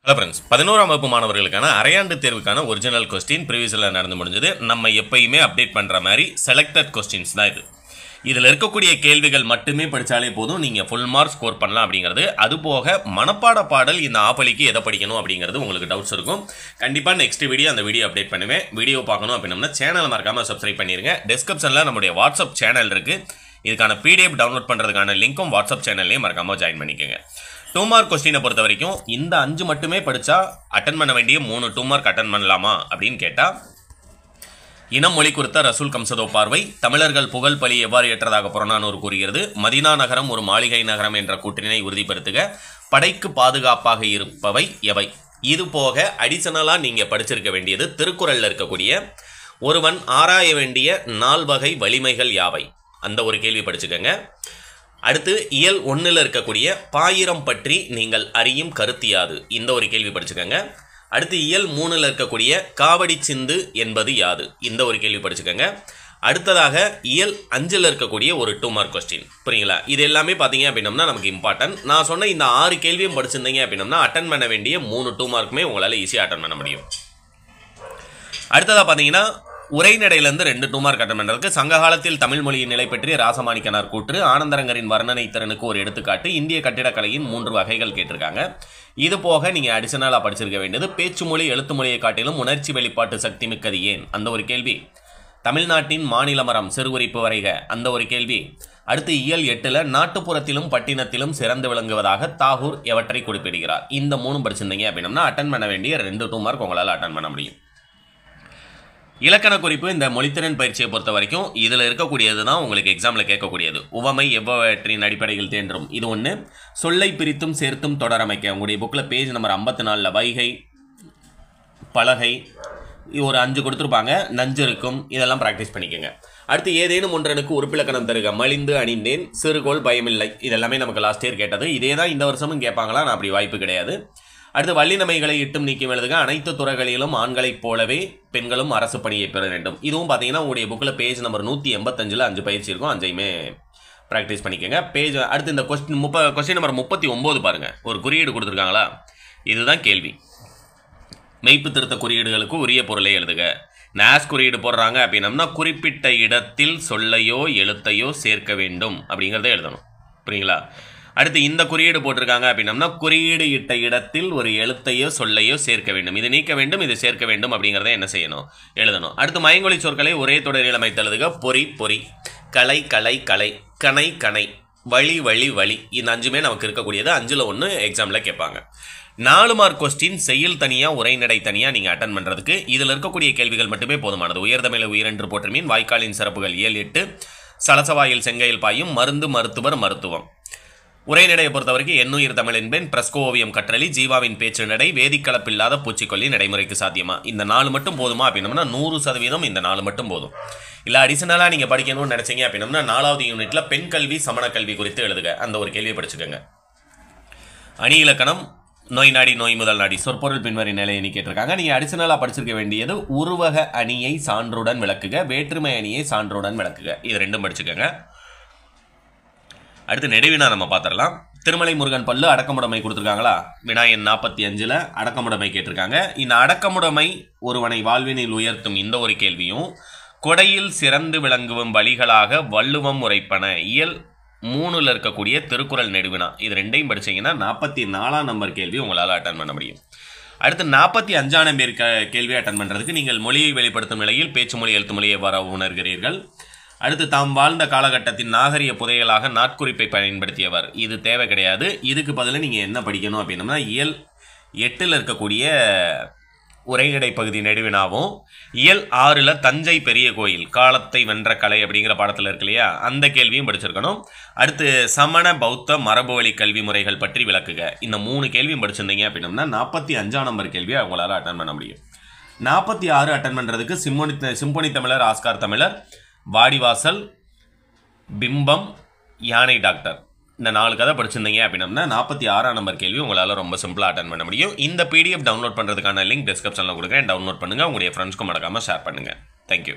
Hello friends, 11ஆம் வகுப்பு மாணவர்களுக்கான அரையாண்டு தேர்வுக்கான ஒரிஜினல் கொஸ்டின் ப்ரீவியஸில் நடந்து முடிஞ்சது. நம்ம எப்பயுமே அப்டேட் பண்ணுற மாதிரி செலக்டட் கொஸ்டின்ஸ் தான் இது. இதில் இருக்கக்கூடிய கேள்விகள் மட்டுமே படித்தாலே போதும், நீங்கள் ஃபுல் மார்க் ஸ்கோர் பண்ணலாம் அப்படிங்கிறது. அதுபோக மனப்பாட பாடல் இந்த ஆப்பலிக்கு எதை படிக்கணும் அப்படிங்கிறது உங்களுக்கு டவுட்ஸ் இருக்கும். கண்டிப்பாக நெக்ஸ்ட் வீடியோ அந்த வீடியோ அப்டேட் பண்ணுவேன். வீடியோ பார்க்கணும் அப்படின்னா சேனலை மறக்காமல் சப்ஸ்கிரைப் பண்ணிடுங்க. டிஸ்கிரிப்ஷனில் நம்முடைய வாட்ஸ்அப் சேனல் இருக்குது. இதுக்கான பிடிஎஃப் டவுன்லோட் பண்ணுறதுக்கான லிங்க்கும் வாட்ஸ்அப் சேனல்லையும் மறக்காமல் ஜாயின் பண்ணிக்கோங்க. 2 மார்க் கொஸ்டினை பொறுத்த வரைக்கும் இந்த 5 மட்டுமே படித்தா அட்டன் பண்ண வேண்டிய 3 2 மார்க் அட்டன் பண்ணலாமா அப்படின்னு கேட்டால், இனம் மொழி குறித்த ரசூல் கம்சதோ பார்வை, தமிழர்கள் புகழ் பலி எவ்வாறு ஏற்றதாக புறநானூறு கூறுகிறது, மதீனா நகரம் ஒரு மாளிகை நகரம் என்ற கூற்றினை உறுதிப்படுத்துக, படைக்கு பாதுகாப்பாக இருப்பவை எவை. இது போக அடிஷனலாக நீங்கள் படிச்சிருக்க வேண்டியது திருக்குறளில் இருக்கக்கூடிய ஒருவன் ஆராய வேண்டிய 4 வகை வலிமைகள் யாவை, அந்த ஒரு கேள்வி படிச்சுக்கோங்க. அடுத்து இயல் 1ல் இருக்கக்கூடிய பாயிரம் பற்றி நீங்கள் அறியும் கருத்து யாது, இந்த ஒரு கேள்வி படிச்சுக்கோங்க. அடுத்து இயல் 3ல் இருக்கக்கூடிய காவடி சிந்து என்பது யாது, இந்த ஒரு கேள்வி படிச்சுக்கோங்க. அடுத்ததாக இயல் 5ல் இருக்கக்கூடிய ஒரு 2 மார்க் கொஸ்டின். புரியுங்களா? இது எல்லாமே பார்த்தீங்க அப்படின்னம்னா நமக்கு இம்பார்ட்டன்ட். நான் சொன்ன இந்த 6 கேள்வியும் படிச்சிருந்தீங்க அப்படின்னம்னா அட்டன் பண்ண வேண்டிய 3 2 மார்க்குமே உங்களால் ஈஸியாக அட்டன் பண்ண முடியும். அடுத்ததாக பார்த்தீங்கன்னா உரைநடையிலிருந்து 2 2 மார்க் அட்டன் பண்ணுறதுக்கு சங்ககாலத்தில் தமிழ் மொழியின் நிலை பற்றி ராசமாணிக்கனார் கூற்று, ஆனந்தரங்கரின் வர்ணனை திறனுக்கு ஒரு எடுத்துக்காட்டு, இந்திய கட்டிடக்கலையின் 3 வகைகள் கேட்டிருக்காங்க. இது போக நீங்கள் அடிஷனலாக படிச்சிருக்க வேண்டியது பேச்சு மொழி எழுத்து மொழியை காட்டிலும் உணர்ச்சி வெளிப்பாட்டு சக்தி மிக்கது ஏன், அந்த ஒரு கேள்வி. தமிழ்நாட்டின் மாநில மரம் சிறுகுறிப்பு வரைக, அந்த ஒரு கேள்வி. அடுத்து இயல் 8ல் நாட்டுப்புறத்திலும் பட்டினத்திலும் சிறந்து விளங்குவதாக தாகூர் எவற்றை குறிப்பிடுகிறார். இந்த 3 படிச்சிருந்தீங்க அப்படின்னா அட்டன் பண்ண வேண்டிய 2 2 மார்க் உங்களால் அட்டன் பண்ண முடியும். இலக்கண குறிப்பு இந்த மொழித்திறன் பயிற்சியை பொறுத்த வரைக்கும் இதில் இருக்கக்கூடியது தான் உங்களுக்கு எக்ஸாமில் கேட்கக்கூடியது. உவமை எவ்வளவற்றின் அடிப்படையில் தேன்றும், இது ஒன்று. சொல்லை பிரித்தும் சேர்த்தும் தொடரமைக்க, உங்களுடைய புக்கில் பேஜ் நம்பர் 54 வைகை பலகை ஒரு 5 கொடுத்துருப்பாங்க. நஞ்சு இருக்கும், இதெல்லாம் ப்ராக்டிஸ் பண்ணிக்கோங்க. அடுத்து ஏதேனும் ஒன்றனுக்கு உறுப்பிலக்கணம் தருக, மலிந்து அணிந்தேன், சிறுகோள் பயமில்லை, இதெல்லாமே நமக்கு லாஸ்ட் இயர் கேட்டது. இதே தான் இந்த வருஷமும் கேட்பாங்களா? நான் அப்படி வாய்ப்பு கிடையாது. அடுத்து வள்ளினமைகளை இட்டும் நீக்கி எழுதுக, அனைத்து துறைகளிலும் ஆண்களைப் போலவே பெண்களும் அரசு பணியை பெற வேண்டும். இதுவும் பார்த்தீங்கன்னா உங்களுடைய புக்கில் பேஜ் நம்பர் 185ல் 5 பயிற்சி இருக்கும். 5ஐயுமே ப்ராக்டிஸ் பண்ணிக்கோங்க. பேஜ் அடுத்து இந்த கொஸ்டின் நம்பர் 39 பாருங்கள். ஒரு குறியீடு கொடுத்துருக்காங்களா? இதுதான் கேள்வி. மெய்ப்பு திருத்த குறியீடுகளுக்கு உரிய பொருளை எழுதுக. நாஸ் குறியீடு போடுறாங்க அப்படின்னம்னா குறிப்பிட்ட இடத்தில் சொல்லையோ எழுத்தையோ சேர்க்க வேண்டும் அப்படிங்கிறத எழுதணும். புரியுங்களா? அடுத்து இந்த குறியீடு போட்டிருக்காங்க அப்படின்னம்னா குறியீடு இட்ட இடத்தில் ஒரு எழுத்தையோ சொல்லையோ சேர்க்க வேண்டும், இது நீக்க வேண்டும், இது சேர்க்க வேண்டும் அப்படிங்கிறத என்ன செய்யணும், எழுதணும். அடுத்து மயங்கொலி சொற்களை ஒரே தொடரில் அமைத்து எழுதுக. பொறி பொறி, கலை கலை கலை, கணை கணை, வழி வழி வழி, இந்த 5மே நமக்கு இருக்கக்கூடியது. 5ல் 1 எக்ஸாமில் கேட்பாங்க. 4 மார்க் கொஸ்டின் செய்யுள் தனியாக உரைநடை தனியாக நீங்கள் அட்டன் பண்ணுறதுக்கு இதில் இருக்கக்கூடிய கேள்விகள் மட்டுமே போதுமானது. உயர்தமிழ் உயிரென்று போற்றுமீன், வாய்க்காலின் சிறப்புகள் இயல் 8, சலசவாயில் செங்கையில் பாயும், மருந்து மருத்துவர் மருத்துவம். உரைநடையை பொறுத்த வரைக்கும் எண்ணுயிர் தமிழ் என்பேன், பிரஸ்கோ ஓவியம் கற்றளி, ஜீவாவின் பேச்சு நடை, வேதிக்கலப்பில்லாத பூச்சிக்கொல்லி நடைமுறைக்கு சாத்தியமா, இந்த 4 மட்டும் போதுமா அப்படின்னம்னா 100% இந்த 4 மட்டும் போதும். இல்லை அடிஷனலாக நீங்கள் படிக்கணும்னு நினச்சிங்க அப்படின்னம்னா 4வது யூனிட்டில் பெண் கல்வி சமண கல்வி குறித்து எழுதுக, அந்த ஒரு கேள்வியை படிச்சுக்கோங்க. அணி இலக்கணம் நோய் நாடி நோய் முதல் நாடி சொற்பொருள் பின்வரி நிலையை கேட்டிருக்காங்க. நீங்கள் அடிஷனலாக படிச்சிருக்க வேண்டியது உருவக அணியை சான்றுடன் விளக்குக, வேற்றுமை அணியை சான்றுடன் விளக்குக, இது 2ம் படிச்சுக்கோங்க. அடுத்து நெடுவினா நம்ம பார்த்துடலாம். திருமலை முருகன் பல்லு அடக்கமுடைமை கொடுத்துருக்காங்களா? வினாயன் 45ல் அடக்கமுடைமை கேட்டிருக்காங்க. இந்த அடக்கமுடைமை ஒருவனை வாழ்வினில் உயர்த்தும் இந்த ஒரு கேள்வியும், கொடையில் சிறந்து விளங்குவும் வழிகளாக வள்ளுவம் உரைப்பன, இயல் 3ல் இருக்கக்கூடிய திருக்குறள் நெடுவினா, இது 2ஐயும் படிச்சீங்கன்னா 44ஆம் நம்பர் கேள்வி உங்களால் அட்டன் பண்ண முடியும். அடுத்து 45ஆம் நம்பர் கேள்வி அட்டன் பண்ணுறதுக்கு நீங்கள் மொழியை வெளிப்படுத்தும் நிலையில் பேச்சு மொழி எழுத்து மொழியை எவ்வாறு உணர்கிறீர்கள். அடுத்து தாம் வாழ்ந்த காலகட்டத்தின் நாகரிக புதையலாக நாட்குறிப்பை பயன்படுத்தியவர், இது தேவை கிடையாது. இதுக்கு பதிலாக நீங்கள் என்ன படிக்கணும் அப்படின்னம்னா இயல் 8ல் இருக்கக்கூடிய உரைநடை பகுதி நெடுவினாவும், இயல் 6ல் தஞ்சை பெரிய கோயில் காலத்தை வென்ற கலை அப்படிங்கிற பாடத்தில் இருக்கு இல்லையா, அந்த கேள்வியும் படிச்சிருக்கணும். அடுத்து சமண பௌத்த மரபு வழி கல்வி முறைகள் பற்றி விளக்குக, இந்த 3 கேள்வியும் படிச்சிருந்தீங்க அப்படின்னம்னா 45ஆம் நம்பர் கேள்வியை அவங்களால அட்டன் பண்ண முடியும். 46 அட்டன் பண்ணுறதுக்கு சிம்பொனி தமிழர், ஆஸ்கார் தமிழர், வாடிவாசல், பிம்பம், யானை டாக்டர், இந்த 4 கதை படிச்சிருந்தீங்க அப்படின்னா 46ஆம் நம்பர் கேள்வி உங்களால் ரொம்ப சிம்பிளாக அட்டன் பண்ண முடியும். இந்த பிடிஎஃப் டவுன்லோட் பண்ணுறதுக்கான லிங்க் டிஸ்கிரிப்ஷனில் கொடுக்குறேன், டவுன்லோட் பண்ணுங்கள். உங்களுடைய ஃப்ரெண்ட்ஸ்க்கும் மறக்காமல் ஷேர் பண்ணுங்கள். தேங்க்யூ.